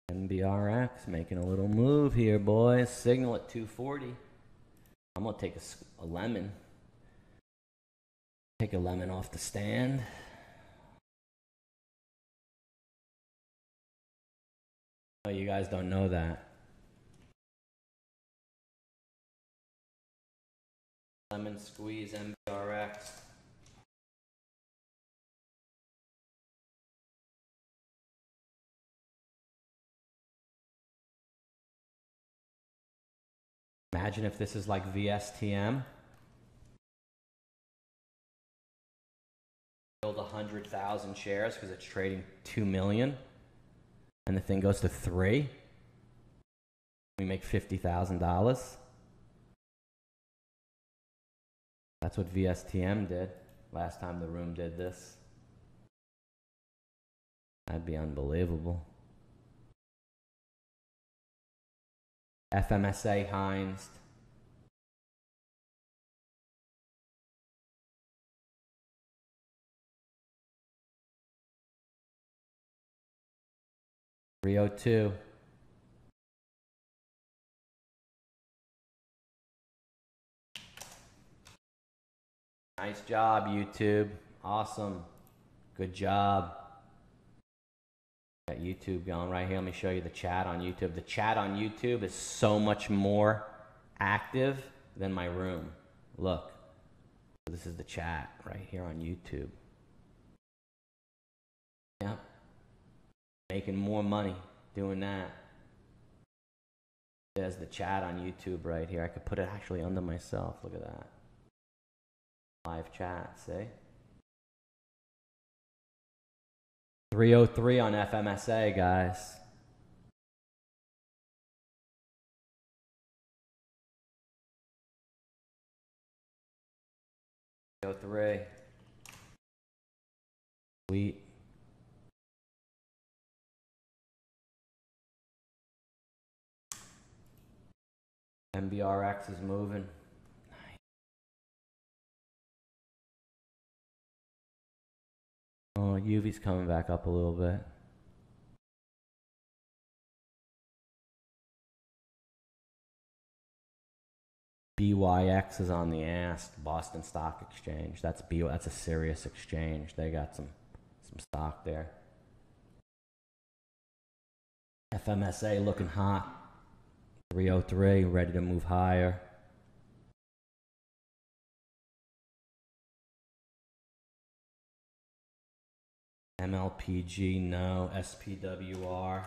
NBRX making a little move here, boys. Signal at 240. I'm going to take a lemon. Take a lemon off the stand. Oh, you guys don't know that. Lemon squeeze MBRX. Imagine if this is like VSTM. Build 100,000 shares because it's trading 2 million. And the thing goes to 3. We make $50,000. That's what VSTM did last time the room did this. That'd be unbelievable. FMSA Heinz. $302. Nice job, YouTube. Awesome. Good job. Got YouTube going right here. Let me show you the chat on YouTube. The chat on YouTube is so much more active than my room. Look. This is the chat right here on YouTube. Yep. Making more money doing that. There's the chat on YouTube right here. I could put it actually under myself. Look at that. Live chat, see? 303 on FMSA, guys. $303. Sweet. MBRX is moving. Nice. Oh, UV's coming back up a little bit. BYX is on the ass. Boston Stock Exchange. That's a serious exchange. They got some stock there. FMSA looking hot. 303, ready to move higher. MLPG, no. SPWR,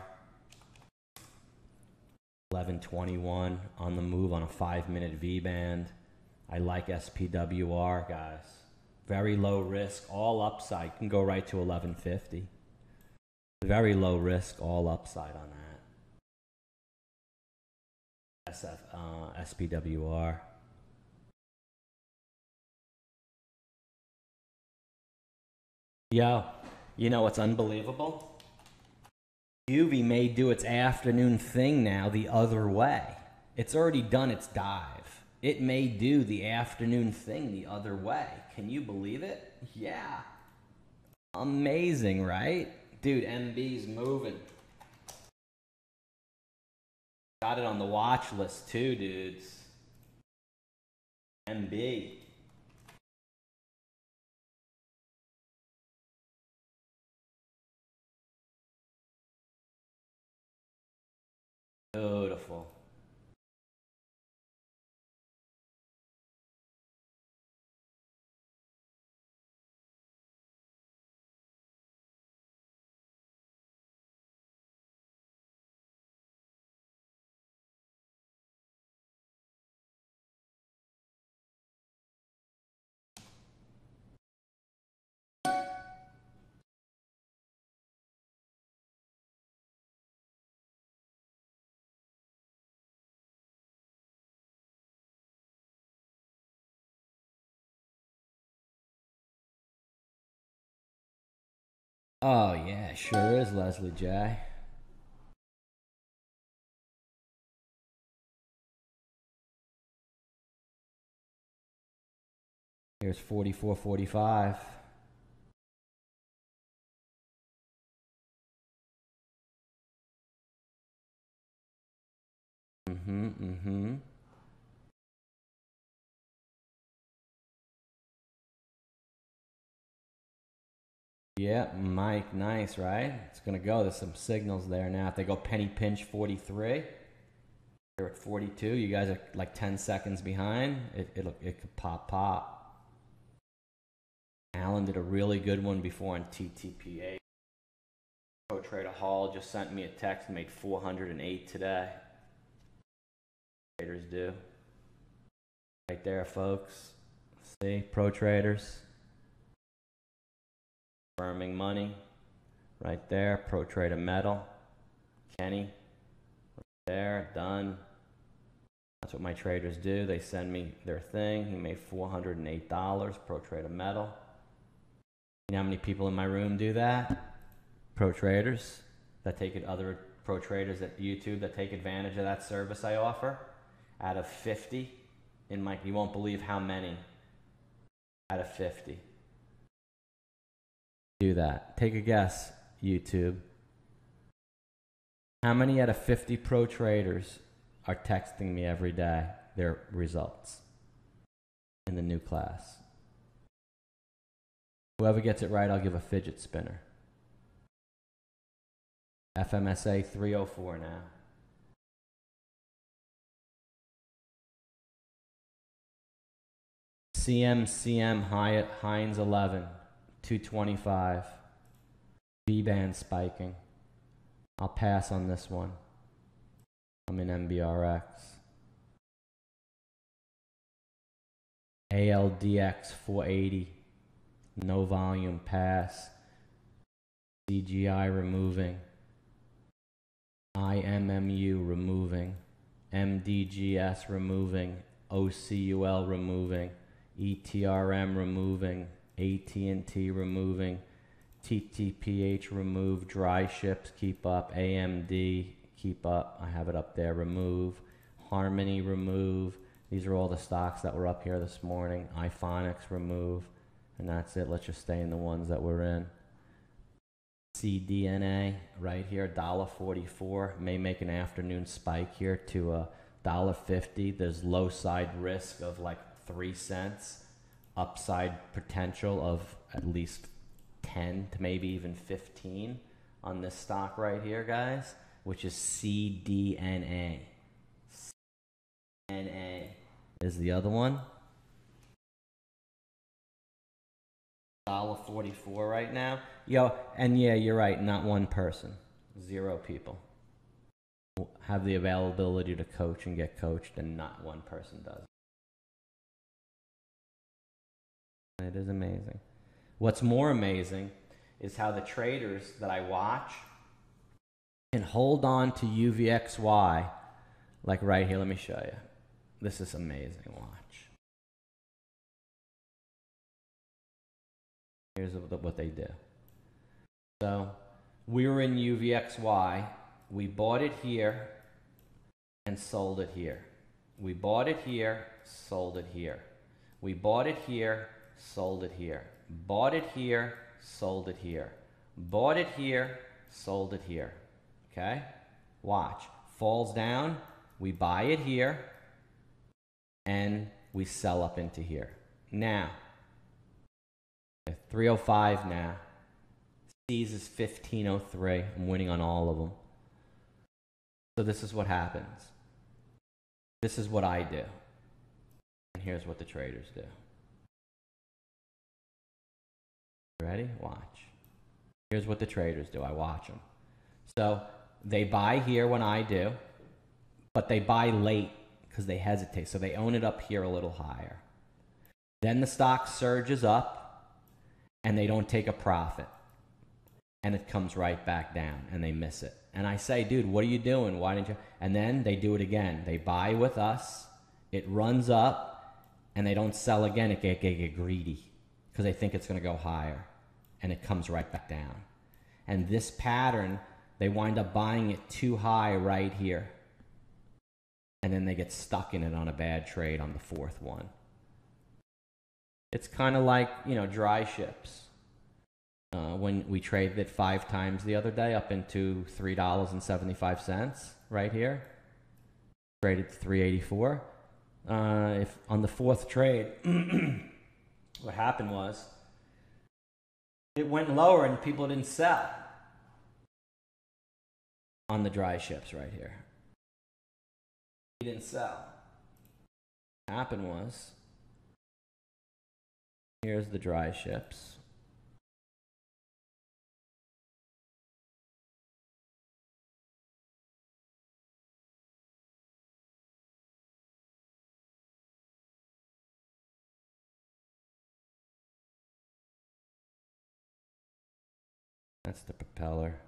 1121 on the move on a 5-minute V-band. I like SPWR, guys. Very low risk, all upside. Can go right to 1150. Very low risk, all upside on that. SPWR. Yo, you know what's unbelievable? UV may do its afternoon thing now the other way. It's already done its dive. It may do the afternoon thing the other way. Can you believe it? Yeah. Amazing, right? Dude, MB's moving. Got it on the watch list too, dudes. MB. Beautiful. Oh yeah, sure is, Leslie J. Here's 44.45. Yeah, Mike, nice, right? It's gonna go. There's some signals there now. If they go penny pinch 43, they're at 42. You guys are like 10 seconds behind. It could pop. Alan did a really good one before on TTPA. Pro Trader Hall just sent me a text, made 408 today. Traders do. Right there, folks. See, pro traders. Firming money. Right there, Pro Trader Metal. Kenny. Right there, done. That's what my traders do. They send me their thing. He made $408, Pro Trader Metal. You know how many people in my room do that? Pro traders that take it, other pro traders at YouTube that take advantage of that service I offer. Out of 50, you won't believe how many out of 50 do that. Take a guess, YouTube. How many out of 50 pro traders are texting me every day their results in the new class? Whoever gets it right, I'll give a fidget spinner. FMSA 304 now. CM Heinz 11, 225. V-band spiking. I'll pass on this one. I'm in MBRX. ALDX 480. No volume, pass. CGI removing. IMMU removing. MDGS removing. OCUL removing. ETRM removing. AT&T removing. TTPH remove. Dry ships keep up. AMD keep up. I have it up there. Remove. Harmony remove. These are all the stocks that were up here this morning. Iphonics remove. And that's it. Let's just stay in the ones that we're in. CDNA right here, $1.44. May make an afternoon spike here to $1.50. There's low side risk of like 3 cents. Upside potential of at least 10 to maybe even 15 on this stock right here, guys, which is CDNA. CDNA is the other one. $1.44 right now. Yo, and yeah, you're right, not one person. 0 people have the availability to coach and get coached, and not one person does. It is amazing. What's more amazing is how the traders that I watch can hold on to UVXY, like right here. Let me show you. This is amazing. Watch. Here's what they do. So we were in UVXY. We bought it here and sold it here. We bought it here, sold it here. We bought it here, sold it here. Bought it here, sold it here. Bought it here, sold it here. Okay? Watch. Falls down, we buy it here, and we sell up into here. Now, 305 now. C's is 1503. I'm winning on all of them. So this is what happens. This is what I do. And here's what the traders do. Ready? Watch. Here's what the traders do. I watch them. So they buy here when I do, but they buy late because they hesitate. So they own it up here a little higher. Then the stock surges up and they don't take a profit. And it comes right back down and they miss it. And I say, dude, what are you doing? Why didn't you? And then they do it again. They buy with us. It runs up and they don't sell again. They get greedy because they think it's going to go higher. And it comes right back down. And this pattern, they wind up buying it too high right here. And then they get stuck in it on a bad trade on the fourth one. It's kind of like, dry ships. When we traded it 5 times the other day up into $3.75 right here. Traded 384. If on the fourth trade, what happened was it went lower and people didn't sell on the dry ships right here. He didn't sell. What happened was, here's the dry ships. That's the propeller.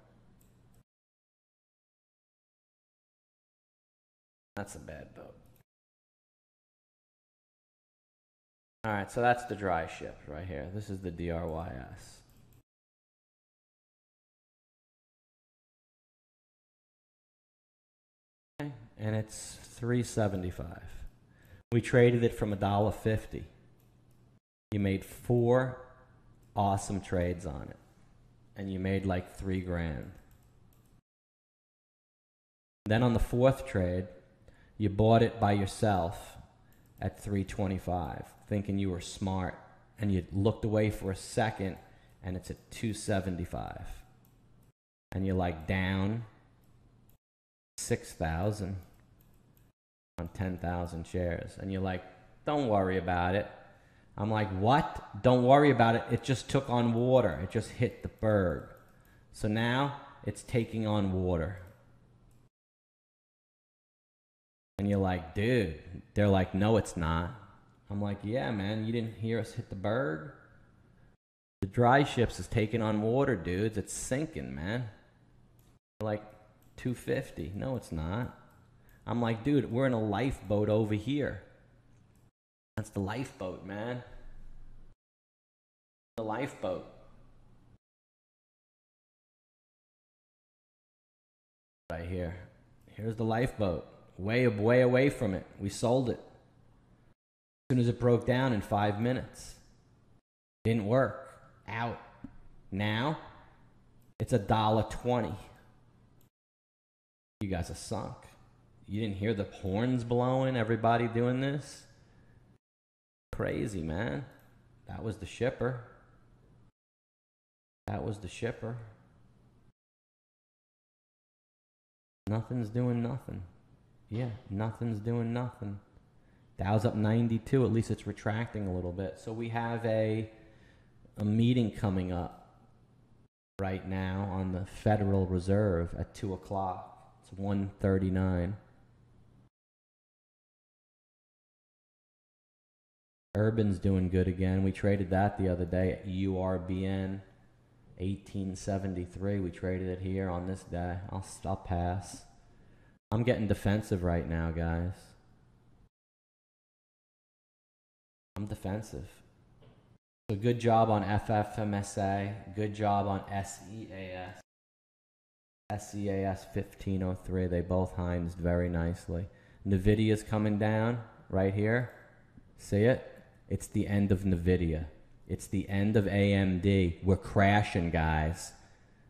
That's a bad boat. All right, so that's the dry ship right here. This is the DRYS. Okay, and it's $3.75. We traded it from $1.50. You made 4 awesome trades on it. And you made like $3,000. Then on the fourth trade, you bought it by yourself at $3.25, thinking you were smart, and you looked away for a second, and it's at $2.75, and you're like down 6,000 on 10,000 shares, and you're like, don't worry about it. I'm like, what? Don't worry about it. It just took on water. It just hit the berg. So now it's taking on water. And you're like, dude. They're like, no, it's not. I'm like, yeah, man. You didn't hear us hit the berg? The dry ships is taking on water, dudes. It's sinking, man. They're like 250. No, it's not. I'm like, dude, we're in a lifeboat over here. That's the lifeboat, man. The lifeboat. Right here. Here's the lifeboat. Way away from it. We sold it. As soon as it broke down in 5 minutes. Didn't work. Out. Now, it's $1.20. You guys are sunk. You didn't hear the horns blowing? Everybody doing this? Crazy, man. That was the shipper. That was the shipper. Nothing's doing nothing. Yeah, nothing's doing nothing. Dow's up 92. At least it's retracting a little bit. So we have a a meeting coming up right now on the Federal Reserve at 2 o'clock. It's 1:39. Urban's doing good again. We traded that the other day at URBN 1873. We traded it here on this day. I'll pass. I'm getting defensive right now, guys. I'm defensive. So good job on FFMSA. Good job on SEAS. SEAS 1503. They both Heinzed very nicely. NVIDIA's coming down right here. See it? It's the end of NVIDIA. It's the end of AMD. We're crashing, guys.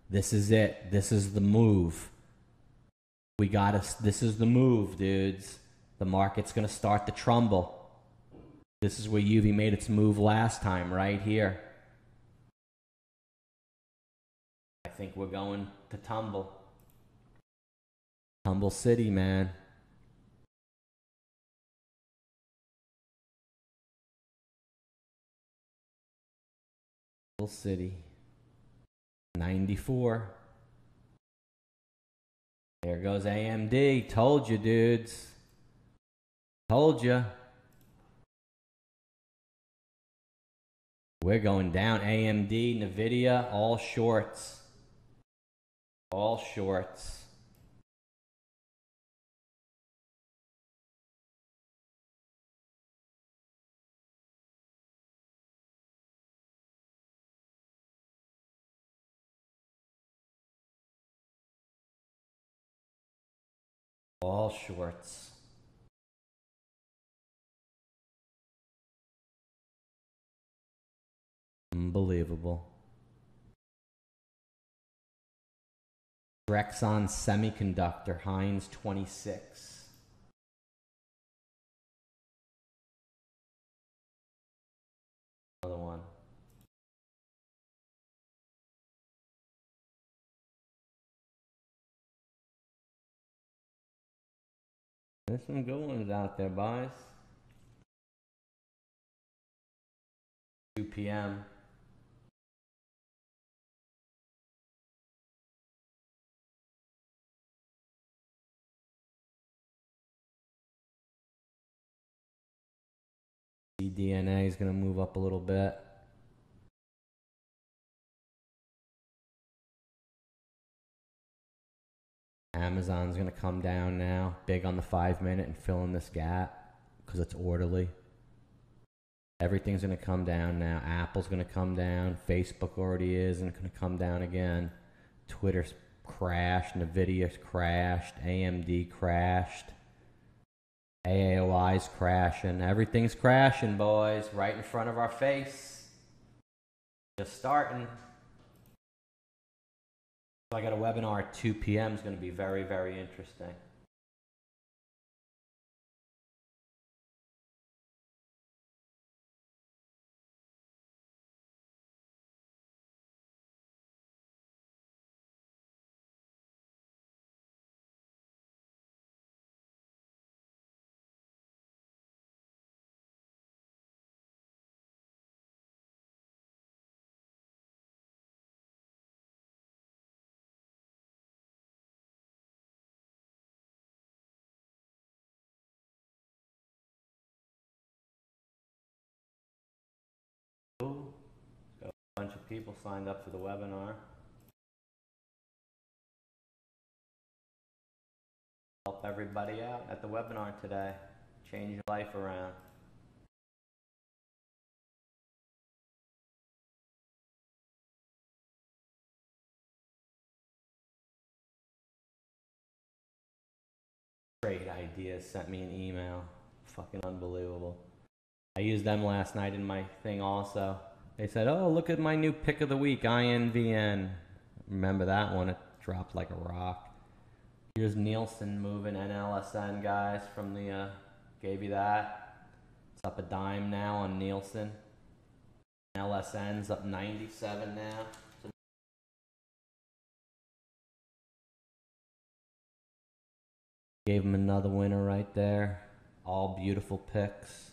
This is it. This is the move. This is the move, dudes. The market's going to start to tremble. This is where UV made its move last time, right here. I think we're going to tumble. Tumble City, man. Tumble City. 94. There goes AMD. Told you, dudes. Told you. We're going down. AMD, NVIDIA, all shorts. All shorts. All shorts. Unbelievable. Rexon Semiconductor, Heinz 26. Another one. There's some good ones out there, boys. 2 p.m. DNA is going to move up a little bit. Amazon's going to come down now, big on the 5-minute and fill in this gap because it's orderly. Everything's going to come down now. Apple's going to come down. Facebook already is and going to come down again. Twitter's crashed. NVIDIA's crashed. AMD crashed. AAOI's crashing. Everything's crashing, boys, right in front of our face. Just starting. So I got a webinar at 2 p.m. It's going to be very, very interesting. Got a bunch of people signed up for the webinar. Help everybody out at the webinar today. Change your life around. Great Ideas sent me an email. Fucking unbelievable. I used them last night in my thing also. They said, oh, look at my new pick of the week, INVN. Remember that one? It dropped like a rock. Here's Nielsen moving, NLSN, guys, from the, gave you that. It's up a dime now on Nielsen. NLSN's up 97 now. Gave him another winner right there. All beautiful picks.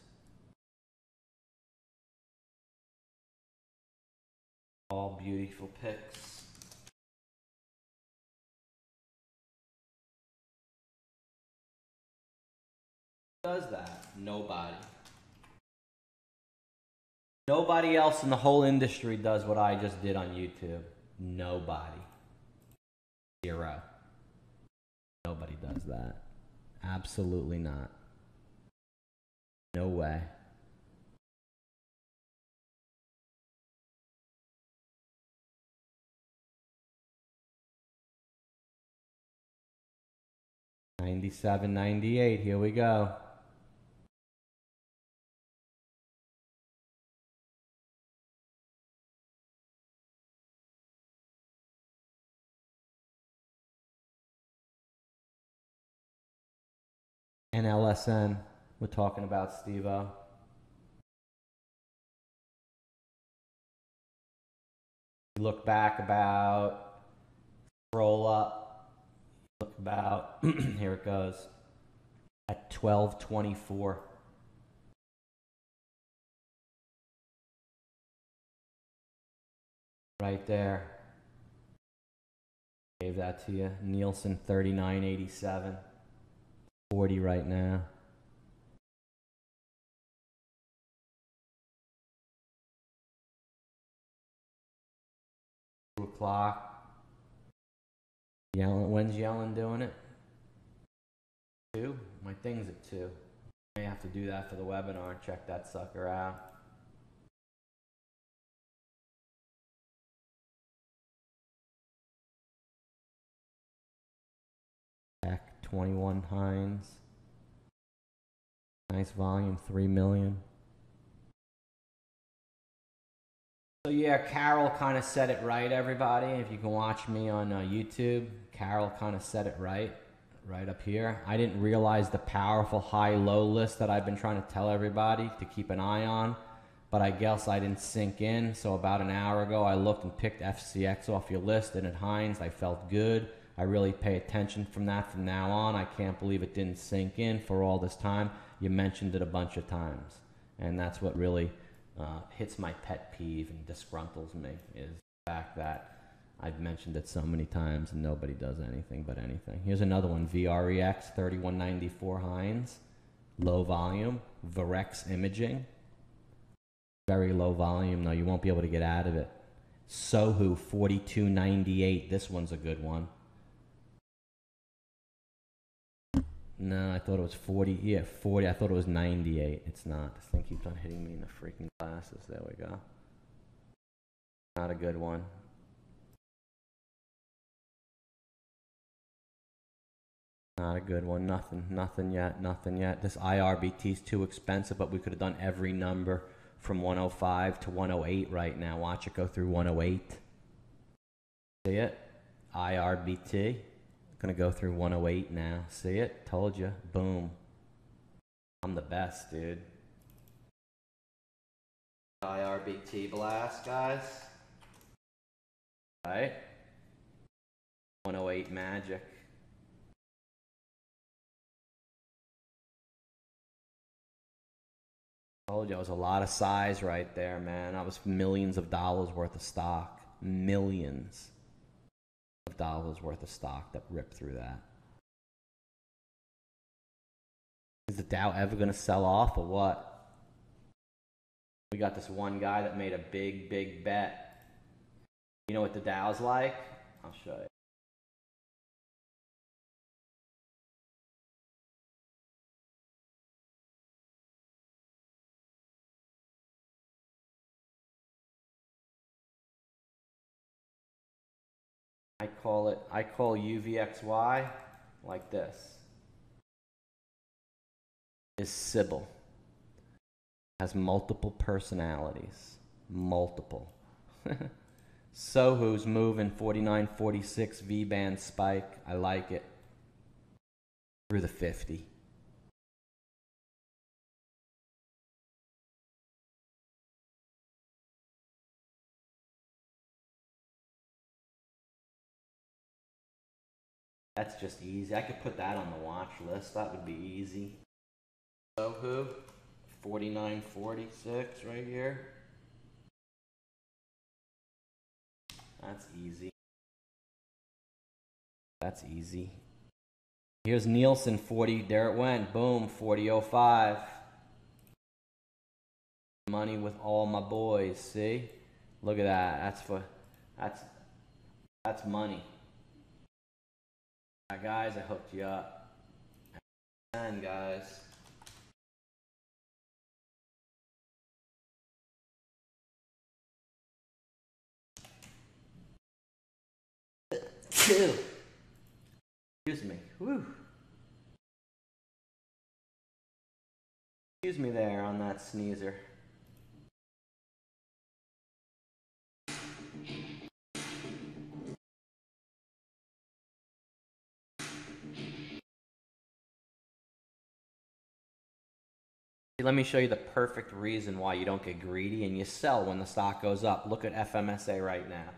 All beautiful pics. Who does that? Nobody. Nobody else in the whole industry does what I just did on YouTube. Nobody. Zero. Nobody does that. Absolutely not. No way. $97, $98, here we go. NLSN, we're talking about Steve-O. Look back about, scroll up, look about, here it goes, at 12:24. Right there. Gave that to you. Nielsen 39.87. 40 right now. O'clock. Yellen, when's Yellen doing it? 2? My thing's at 2. I may have to do that for the webinar and check that sucker out. Back 21 Heinz. Nice volume, 3 million. So yeah, Carol kind of said it right, everybody. If you can watch me on YouTube, Carol kind of said it right up here. I didn't realize the powerful high-low list that I've been trying to tell everybody to keep an eye on, but I guess I didn't sink in. So about an hour ago, I looked and picked FCX off your list, and at Heinz, I felt good. I really pay attention from that from now on. I can't believe it didn't sink in for all this time. You mentioned it a bunch of times, and that's what really hits my pet peeve and disgruntles me, is the fact that I've mentioned it so many times and nobody does anything but anything. Here's another one, VREX 3194 Heinz, low volume, Virex Imaging, very low volume though, you won't be able to get out of it. Sohu 4298, this one's a good one. No, I thought it was 40. Yeah, 40. I thought it was 98. It's not. This thing keeps on hitting me in the freaking glasses. There we go. Not a good one. Not a good one. Nothing yet. This IRBT's too expensive, but we could have done every number from 105 to 108 right now. Watch it go through 108. See it? IRBT. Gonna go through 108 now. See it? Told you. Boom. I'm the best, dude. IRBT blast, guys. Right? 108 magic. Told you, it was a lot of size right there, man. That was millions of dollars worth of stock. Millions of dollars worth of stock that ripped through that. Is the Dow ever going to sell off or what? We got this one guy that made a big bet. You know what the Dow's like? I'll show you. I call UVXY like this. Is Sybil. Has multiple personalities. Multiple. Sohu's moving 49.46 V-band spike. I like it. Through the 50. That's just easy. I could put that on the watch list. That would be easy. Sohu, 49.46 right here. That's easy. That's easy. Here's Nielsen, 40. There it went. Boom, 40.05. Money with all my boys. See? Look at that. That's money. Alright, guys, I hooked you up. And guys. Excuse me. Woo. Excuse me there on that sneezer. Let me show you the perfect reason why you don't get greedy and you sell when the stock goes up. Look at FMSA right now.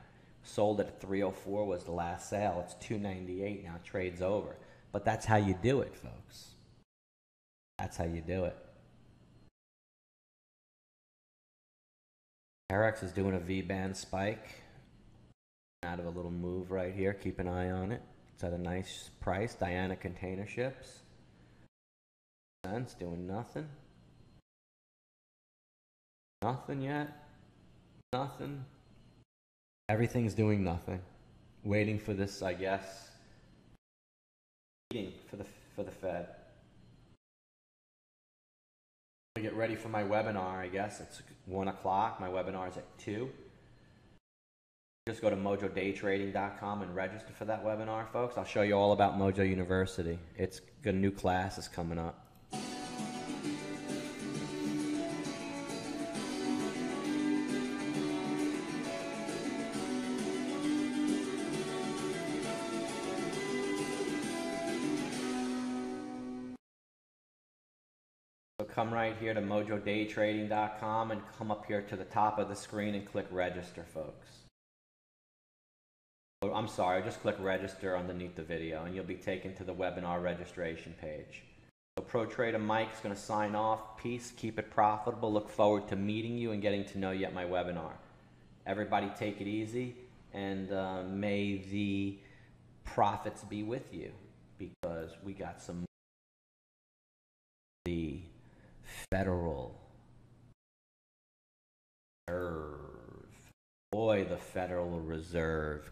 Sold at 304 was the last sale. It's 298 now. Trade's over. But that's how you do it, folks. That's how you do it. Terex is doing a V-band spike. Out of a little move right here. Keep an eye on it. It's at a nice price. Diana Container Ships. Cents doing nothing. Nothing yet. Nothing. Everything's doing nothing. Waiting for this, I guess. Waiting for the Fed. I get ready for my webinar, I guess. It's 1 o'clock. My webinar is at 2. Just go to mojodaytrading.com and register for that webinar, folks. I'll show you all about Mojo University. It's a new class is coming up. So come right here to mojodaytrading.com and come up here to the top of the screen and click register, folks. Oh, I'm sorry, just click register underneath the video and you'll be taken to the webinar registration page. So Pro Trader Mike's going to sign off. Peace, keep it profitable. Look forward to meeting you and getting to know you at my webinar. Everybody take it easy and may the profits be with you because we got some the Federal Reserve. Boy, the Federal Reserve.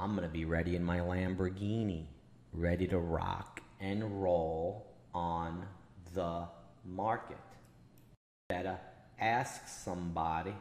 I'm going to be ready in my Lamborghini, ready to rock and roll on the market. Better ask somebody.